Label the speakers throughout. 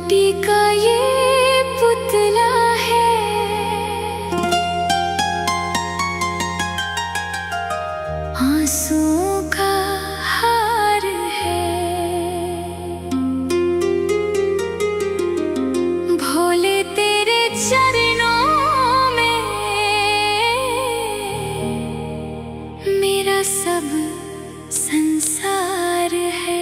Speaker 1: माटी का ये पुतला है, आंसुओं का हार है। भोले तेरे चरणों में मेरा सब संसार है।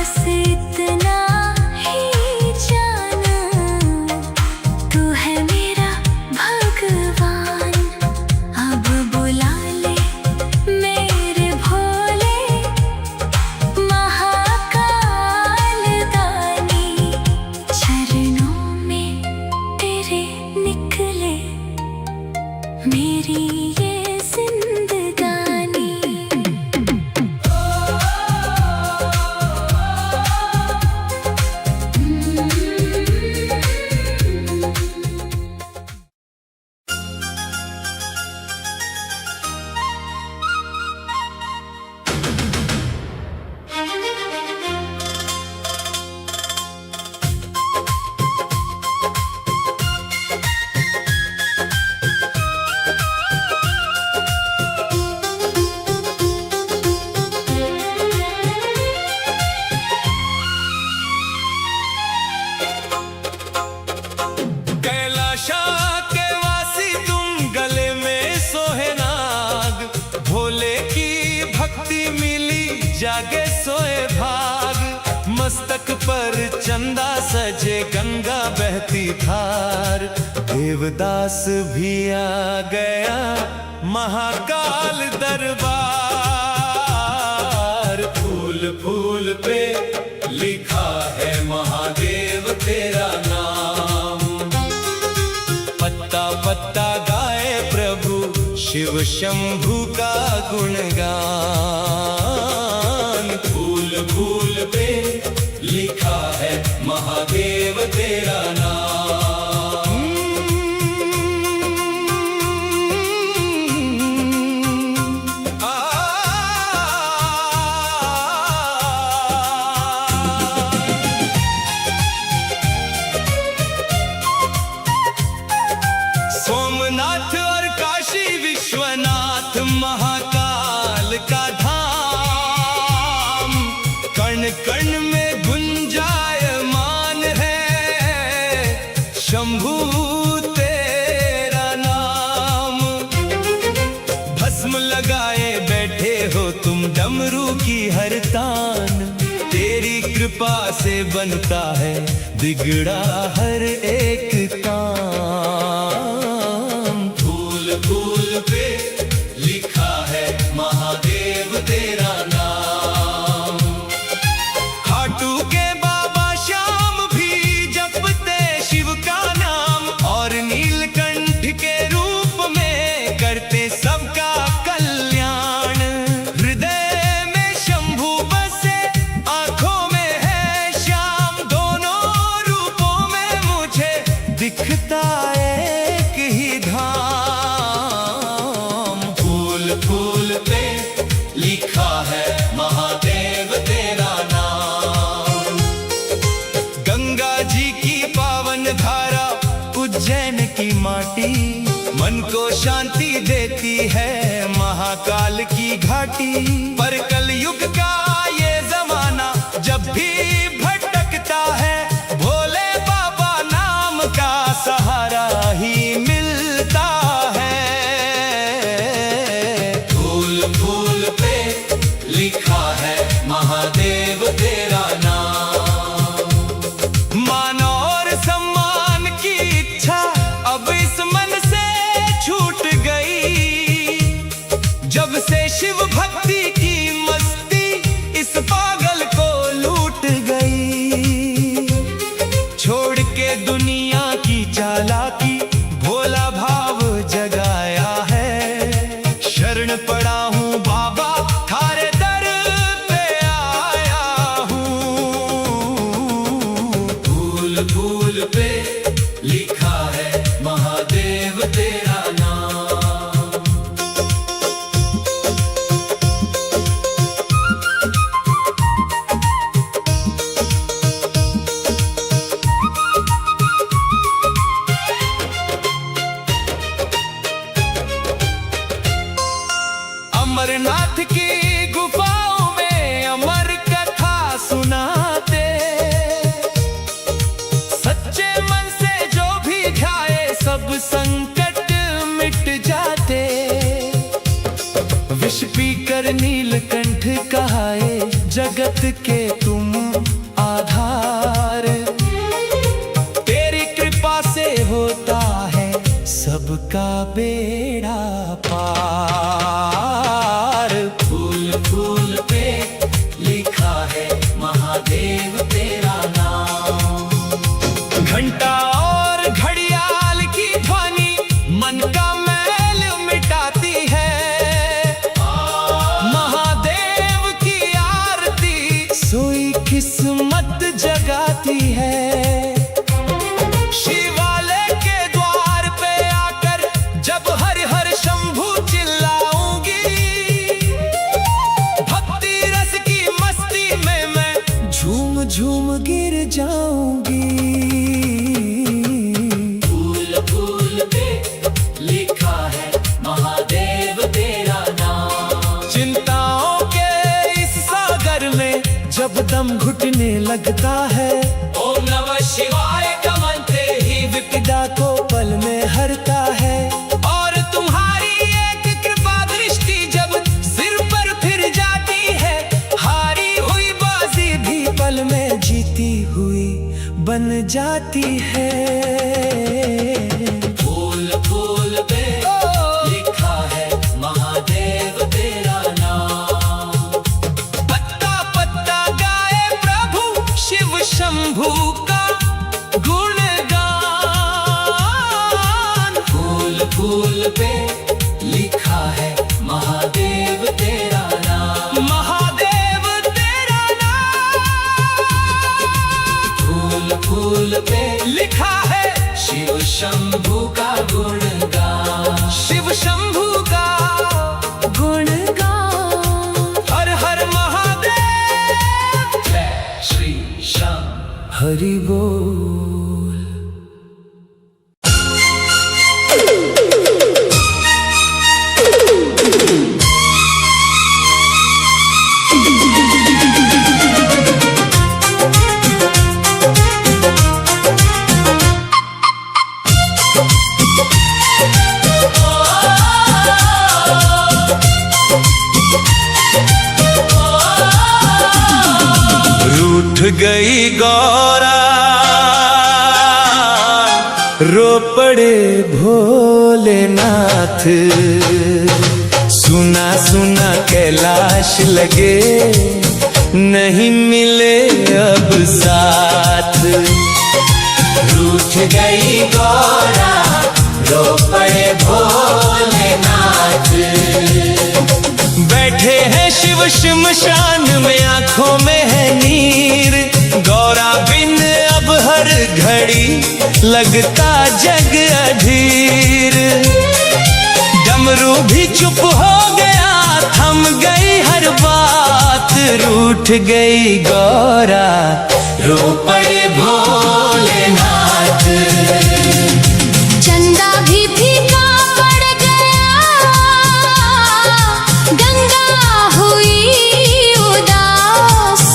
Speaker 1: बस इतना ही जाना, तू है मेरा भगवान। अब बुला ले मेरे भोले महाकाल दानी, चरणों में तेरे निकले मेरी ये जिंदगानी।
Speaker 2: कैलाशा के वासी तुम, गले में सोहे नाग, भोले की भक्ति मिली जागे सोए भाग। मस्तक पर चंदा सजे गंगा बहती धार, देवदास भी आ गया महाकाल दरबार। फूल फूल पे लिखा है महादेव तेरा नाम, पत्ता पत्ता गाए प्रभु शिव शंभू का गुणगान। फूल फूल पे लिखा है महादेव तेरा नाम। सोमनाथ और काशी विश्वनाथ महाकाल का धाम, कण कण में गुंजायमान है शंभू तेरा नाम। भस्म लगाए बैठे हो तुम डमरू की हर तान, तेरी कृपा से बनता है बिगड़ा हर एक काम। फूल पे लिखा है महादेव तेरा नाम। खाटू के बाबा श्याम भी जपते शिव का नाम, और नीलकंठ के रूप में करते सबका कल्याण। हृदय में शंभू बसे, आंखों में है श्याम, दोनों रूपों में मुझे दिखता एक ही धाम। फूल पे लिखा है महादेव तेरा नाम। गंगा जी की पावन धारा, उज्जैन की माटी, मन को शांति देती है महाकाल की घाटी। पर कलयुग का ये जमाना जब भी भटकता है, भोले बाबा नाम का सहारा ही मिलता है। फूल पे लिखा है महादेव तेरा नाम। मान और सम्मान की इच्छा अब इस मन से छूट गई, जब से शिव भक्ति की मस्ती इस पागल को लूट गई। छोड़ के दुनिया की चालाकी, भोला भाव जगाया है। शरण पड़ा हूँ बाबा, थारे दर पे आया हूँ। फूल फूल पे लिखा है महादेव तेरा नाम। अमरनाथ की गुफाओं में अमर कथा सुनाते, सच्चे मन से जो भी ध्याए सब संकट मिट जाते। विष पीकर नीलकंठ कहाए, जगत के तुम महादेव तेरा नाम। घंटा और घड़ियाल की ध्वनि मन का मैल मिटाती है। महादेव की आरती सोई किस्मत जगाती है। शिवालय के द्वार पे आकर जब हर हर शंभू चिल्लाऊंगी, भक्ति रस की मस्ती में मैं झूम झूम गिर जाऊंगी। फूल फूल पे लिखा है महादेव तेरा नाम। चिंताओं के इस सागर में जब दम घुटने लगता है, ओम नमः शिवाय का मंत्र ही विपदा को पल में हरता है। और तुम्हारी एक कृपा दृष्टि जब सिर पर फिर जाती है, हारी हुई बाजी भी पल में जीती हुई बन जाती है। फूल फूल पे लिखा है महादेव तेरा नाम। पत्ता पत्ता गाए प्रभु शिव शंभू का गुणगान। फूल फूल पे लिखा है महादेव तेरा नाम। महादेव तेरा नाम। फूल फूल पे लिखा है शिव शंभू का गुणगान। शिव शंभू का गुणगान। हर हर महादेव, जय श्री श्याम हरि बोल। रूठ गई गौरा रो पड़े भोलेनाथ। सुना सुना कैलाश लगे नहीं मिले अब साथ। रूठ गई गौरा रो पड़े भोलेनाथ। बैठे हैं शिव शमशान में आंखों में है नीर। गौरा बिन अब हर घड़ी लगता जग अधीर। डमरू भी चुप हो गया थम गई हर बात। रूठ गई गौरा रो पड़े भोलेनाथ।
Speaker 1: चंदा भी फीका पड़ गया, गंगा हुई उदास।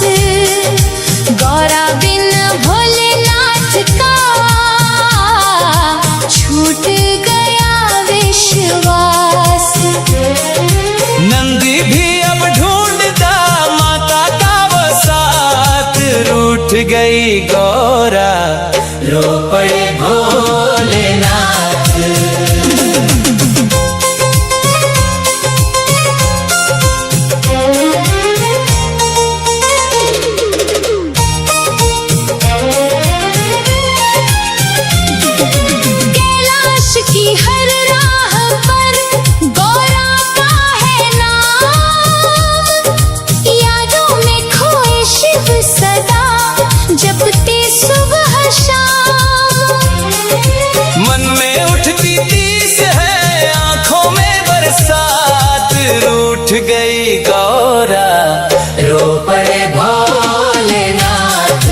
Speaker 1: गौरा बिन भोलेनाथ का छूट गया विश्वास।
Speaker 2: नंदी भी अब ढूंढता माता का वो साथ। रूठ गई गौरा रो पड़े भोलेनाथ।
Speaker 1: कैलाश की हर राह पर गौरा का है नाम। यादों में खोए शिव सदा जपते सुबह शाम।
Speaker 2: मन में उठती तीस है आंखों में बरसात। रूठ गई गौरा रो पड़े भोलेनाथ।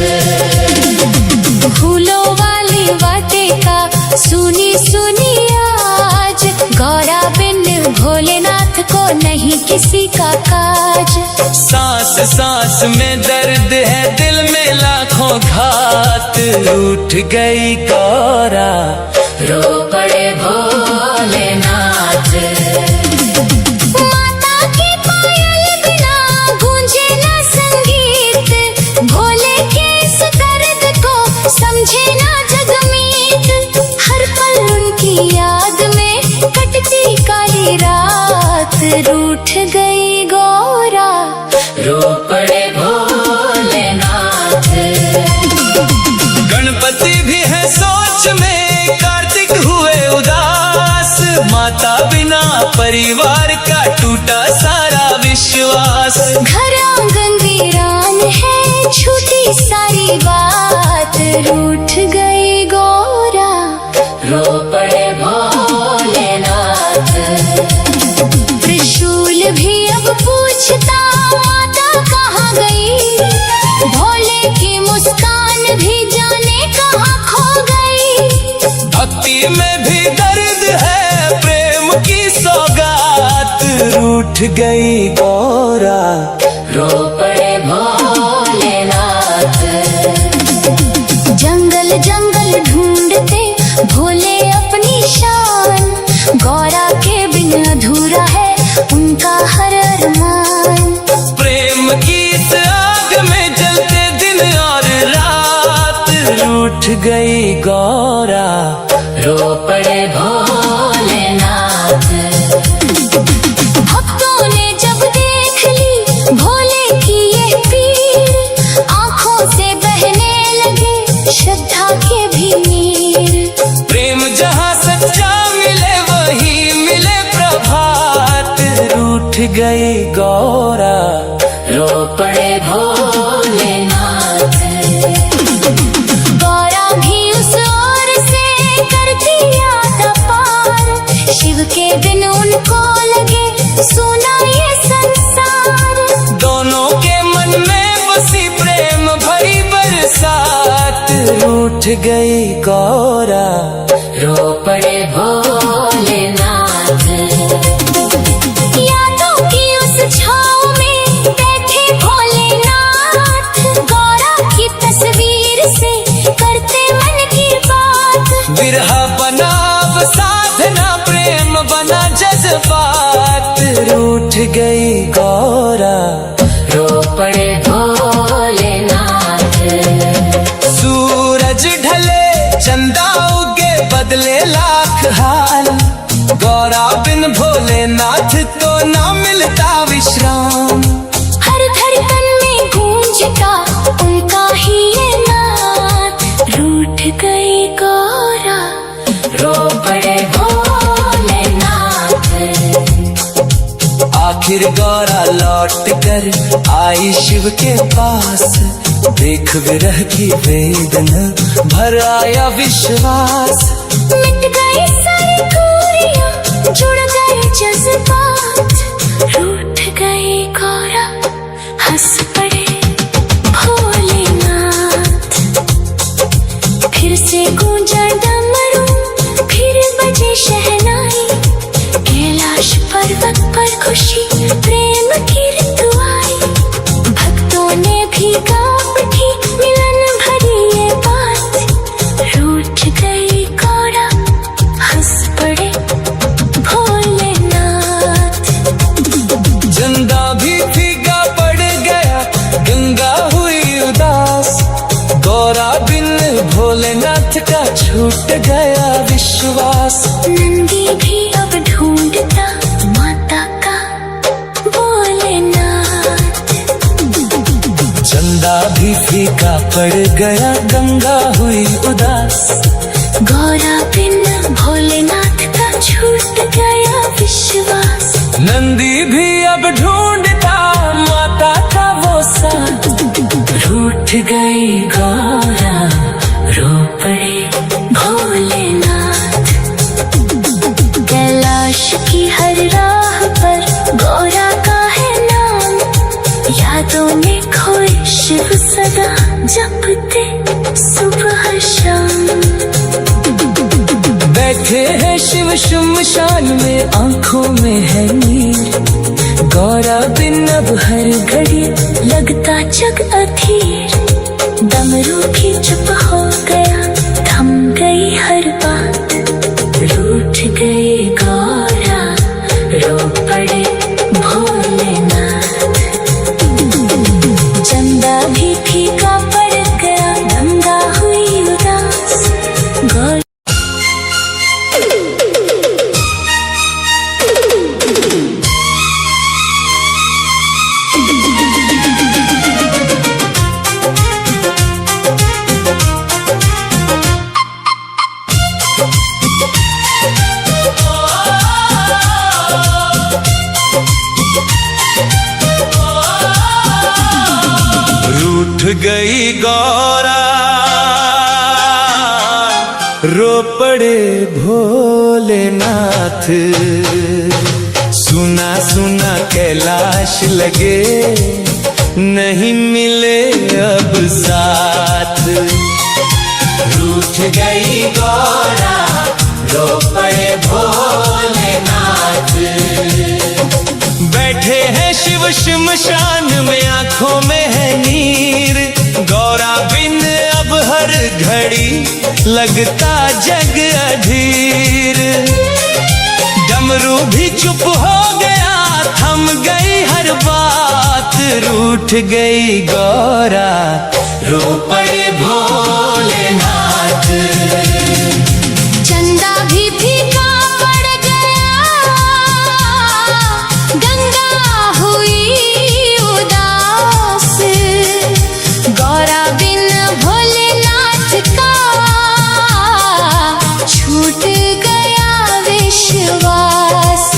Speaker 1: फूलों वाली वाटिका सुनी सुनी आज। गौरा बिन भोलेनाथ को नहीं किसी का काज।
Speaker 2: सांस सांस में दर्द है दिल में लाखों घात। रूठ गई गौरा रो पड़े भोलेनाथ।
Speaker 1: माता की पायल बिना गूंजे ना संगीत। भोले के इस दर्द को समझे ना जगमीत। हर पल उनकी याद में कटती काली रात। रूठ गई गौरा
Speaker 2: रो पड़े भोलेनाथ।
Speaker 1: की बात, रूठ गई गौरा,
Speaker 3: रो पड़े भोलेनाथ।
Speaker 1: त्रिशूल भी अब पूछता माता कहाँ गई, भोले की मुस्कान भी जाने कहाँ खो गई।
Speaker 2: भक्ति में भी दर्द है, प्रेम की सौगात, रूठ गई गौरा,
Speaker 3: रो पड़े भोलेनाथ।
Speaker 1: जंगल जंगल ढूंढते भोले अपनी शान, गौरा के बिन अधूरा है उनका हर अरमान।
Speaker 2: प्रेम की इस आग में जलते दिन और रात, रूठ गई गौरा,
Speaker 3: रो पड़े भोलेनाथ।
Speaker 1: भक्तों ने जब देख ली भोले की ये पीर, आंखों से बहने लगे श्रद्धा के भी नीर।
Speaker 2: प्रेम जहाँ सच्चा मिले वही मिले प्रभात, रूठ गई गौरा,
Speaker 3: रो पड़े भोलेनाथ।
Speaker 1: गौरा भी उस ओर से करती यात्रा पार, शिव के बिन उनको लगे सुना ये संसार।
Speaker 2: दोनों के मन में बसी प्रेम भरी बरसात, रूठ गई गौरा,
Speaker 3: रो पड़े भोलेनाथ।
Speaker 1: यादों की उस छाँव में बैठे भोलेनाथ, गौरा की तस्वीर से करते मन की बात।
Speaker 2: बिरहा बना अब साधना, प्रेम बना जज्बात, रूठ गई गौरा,
Speaker 3: रो पड़े भोलेनाथ।
Speaker 2: सूरज ढले चंदा उगे बदले लाख हाल, गौरा बिन भोलेनाथ तो ना मिलता विश्राम।
Speaker 1: हर धड़कन में गूंजता उनका ही ये नाद, रूठ गई गौरा,
Speaker 3: रो पड़े भोलेनाथ।
Speaker 2: आखिर गौरा लौट कर आई शिव के पास, देख विरह की वेदना भर आया विश्वास।
Speaker 1: मिट गई सारी दूरियां, जुड़ गए जज्बात, रूठ गई गौरा, हंस पड़े भोलेनाथ। फिर से गूंजा डमरू, फिर बजे शहनाई, कैलाश पर्वत पर खुशी प्रेम की ऋतु आई। भक्तों ने भी गा उठी मिलन भरी ये बात, रूठ गई गौरा, हंस पड़े भोलेनाथ।
Speaker 2: चंदा भी फीका पड़ गया, गंगा हुई उदास, गौरा बिन भोलेनाथ का छूट गया विश्वास।
Speaker 1: नंदी भी अब ढूंढता माता का भोलेनाथ।
Speaker 2: चंदा भी फीका पड़ गया, गंगा हुई उदास,
Speaker 1: गौरा बिन भोलेनाथ का छूट गया विश्वास।
Speaker 2: नंदी भी अब ढूंढता माता का वो साथ,
Speaker 3: रूठ गई गौरा, रो पड़े भोलेनाथ।
Speaker 1: कैलाश की हर राह पर गौरा का है नाम, यादों में खोए शिव सदा जपते सुबह शाम।
Speaker 2: बैठे हैं शिव शमशान में, आंखों में है नीर, गौरा बिन अब हर घड़ी
Speaker 1: लगता जग अधीर, डमरू भी चुप हो गया, थम गई हर बात,
Speaker 3: रूठ गई गौरा, रो पड़े भोलेनाथ।
Speaker 1: चंदा भी फीका पड़ गया, गंगा हुई उदास, गौरा
Speaker 2: रूठ गई गौरा, पड़े भोलेनाथ। सुना सुना कैलाश लगे, नहीं मिले अब साथ। रूठ गई गौरा, रो पड़े भोलेनाथ। बैठे हैं शिव श्मशान में, आंखों में है नीर। गौरा बिन अब हर घड़ी लगता जग अधीर। डमरू भी चुप हो गया, थम गई हर बात। रूठ गई गौरा, रो पड़े भोलेनाथ।
Speaker 1: चंदा भी फीका पड़ गया, गंगा हुई उदास। गौरा बिन भोलेनाथ का छूट गया विश्वास।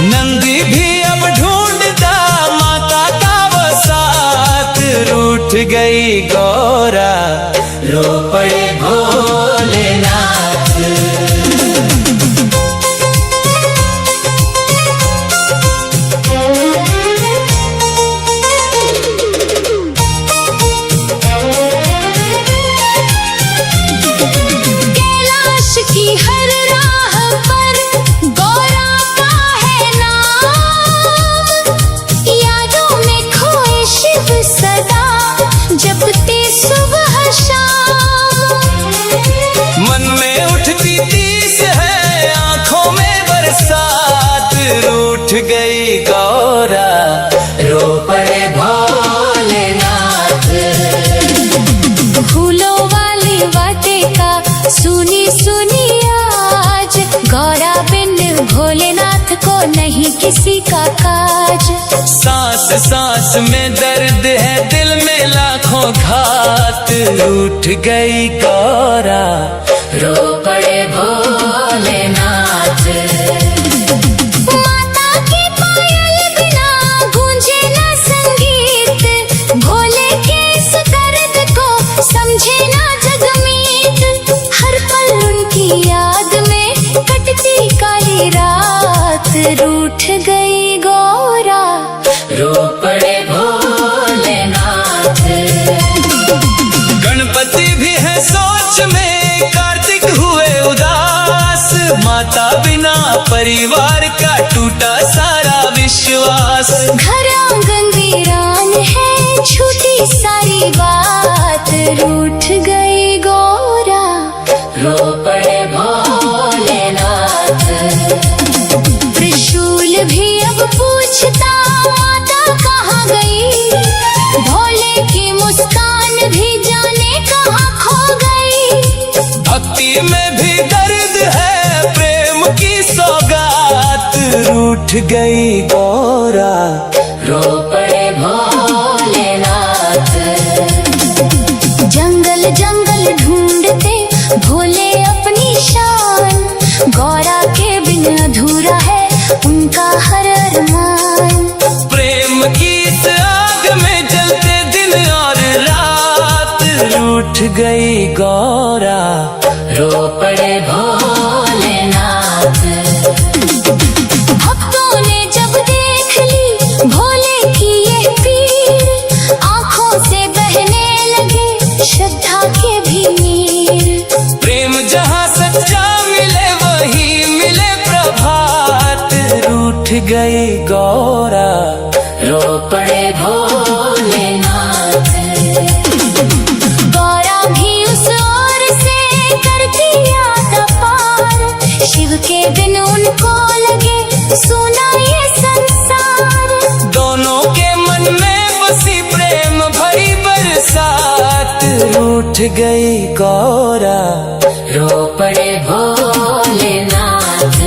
Speaker 2: नंदी भी अब ढूंढता माता का वसात। रूठ गई गौरा, रो पड़े भोलेनाथ।
Speaker 1: कैलाश की हर राह पर गौरा का है नाम। यादों में खोए शिव सदा जपते सुबह शाम।
Speaker 2: मन में उठती तीस है, आंखों में बरसात। रूठ गई गौरा, रो पड़े भोलेनाथ।
Speaker 1: फूलों वाली वाटिका सुनी सुनी आज। गौरा बिन भोलेनाथ को नहीं किसी का काज।
Speaker 2: सांस सांस में दर्द है, दिल में लाखों घात। रूठ गई गौरा, रो पड़े भोलेनाथ।
Speaker 1: माता की पायल बिना गूंजे ना संगीत। भोले के इस दर्द को समझे ना जगमीत। हर पल उनकी याद में कटती काली रात। रूठ गई गौरा,
Speaker 2: रो पड़े भोलेनाथ। गणपति भी है सोच में, कार्तिक हुए उदास। माता बिना परिवार का टूटा सारा विश्वास।
Speaker 1: घर आंगन वीरान है, छूटी सारी बात। रूठ गई गौरा,
Speaker 2: रो पड़े भोलेनाथ।
Speaker 1: त्रिशूल भी अब पूछता माता कहाँ गई। भोले की मुस्कान भी जाने कहाँ खो गई।
Speaker 2: भक्ति में भी दर्द है, प्रेम की सौगात। रूठ गई गौरा, रो पड़े भोलेनाथ।
Speaker 1: जंगल जंगल ढूंढते भोले अपनी शान। गौरा के बिन अधूरा है उनका हर अरमान।
Speaker 2: प्रेम की इस आग में जलते दिन और रात। रूठ गई गौरा, रो पड़े भोलेनाथ।
Speaker 1: भक्तों ने जब देख ली भोले की ये पीर। आंखों से बहने लगे श्रद्धा के भी नीर।
Speaker 2: प्रेम जहाँ सच्चा मिले वही मिले प्रभात। रूठ गई गौरा, रो पड़े भोलेनाथ।
Speaker 1: गौरा भी उस ओर से करती याद पार। शिव के बिन उनको लगे सुना ये संसार।
Speaker 2: दोनों के मन में बसी प्रेम भरी बरसात। रूठ गई गौरा, रो पड़े भोलेनाथ।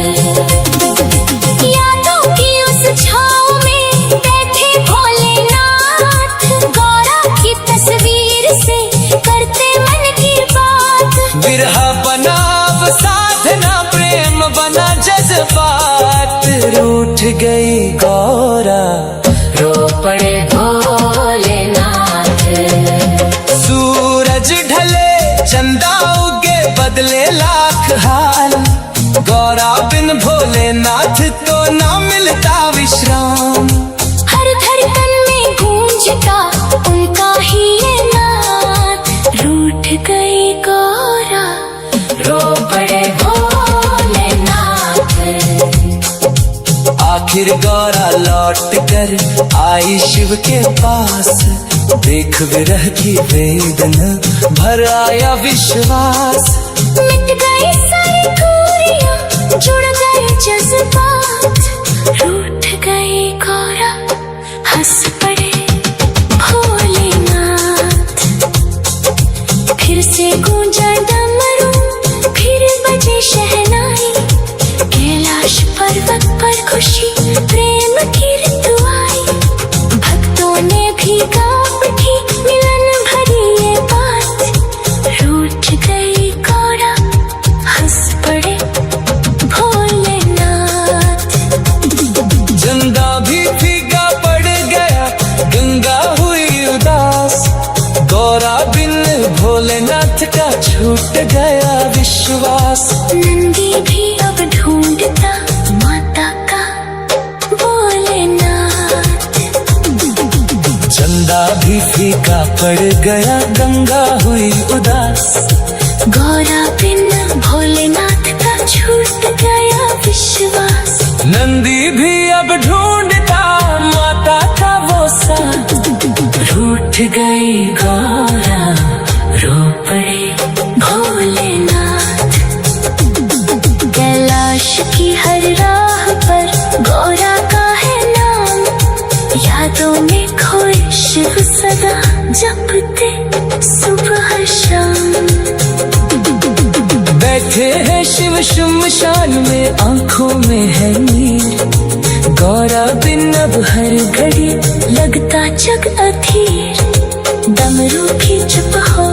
Speaker 1: यादों की उस छाँव में बैठे भोलेनाथ। गौरा की तस्वीर से करते मन की बात।
Speaker 2: बिरहा बना अब साधना, प्रेम बना जज्बात। रूठ गई गौरा, रो पड़े भोलेनाथ। सूरज ढले चंदा उगे, बदले लाख हाल, गौरा बिन भोलेनाथ को ना मिलता विश्राम।
Speaker 1: हर धड़कन में गूंजता उनका ही ये नाद। रूठ गई गौरा,
Speaker 3: रो पड़े भोलेनाथ।
Speaker 2: आखिर गौरा लौट कर आई शिव के पास, देख विरह की वेदना भर आया विश्वास।
Speaker 1: मिट गई सारी दूरियां, जुड़ गए जज्बात। रूठ गई गौरा, हंस पड़े भोलेनाथ। फिर से गूंजा डमरू, फिर बजे शहनाई। कैलाश पर्वत पर खुशी प्रेम की ऋतु आई। भक्तों ने भी गा उठी मिलन भरी ये बात। रूठ गई गौरा, हंस पड़े भोलेनाथ।
Speaker 2: चंदा भी फीका पड़ गया, गंगा हुई उदास। गौरा बिन भोलेनाथ का छूट गया विश्वास।
Speaker 1: नंदी भी अब ढूंढता माता का भोलेनाथ।
Speaker 2: चंदा भी फीका पड़ गया, गंगा हुई उदास।
Speaker 1: गौरा बिन भोलेनाथ का छूट गया विश्वास।
Speaker 2: नंदी भी अब ढूंढता माता का वो साथ।
Speaker 3: रूठ गई गौरा, रो पड़े भोलेनाथ।
Speaker 1: कैलाश की हर राह पर गौरा का है नाम। यादों में खोए शिव सदा जपते सुबह शाम।
Speaker 2: बैठे हैं शिव शमशान में, आंखों में है नीर। गौरा बिन अब हर घड़ी
Speaker 1: लगता जग अधीर। डमरू भी चुप हो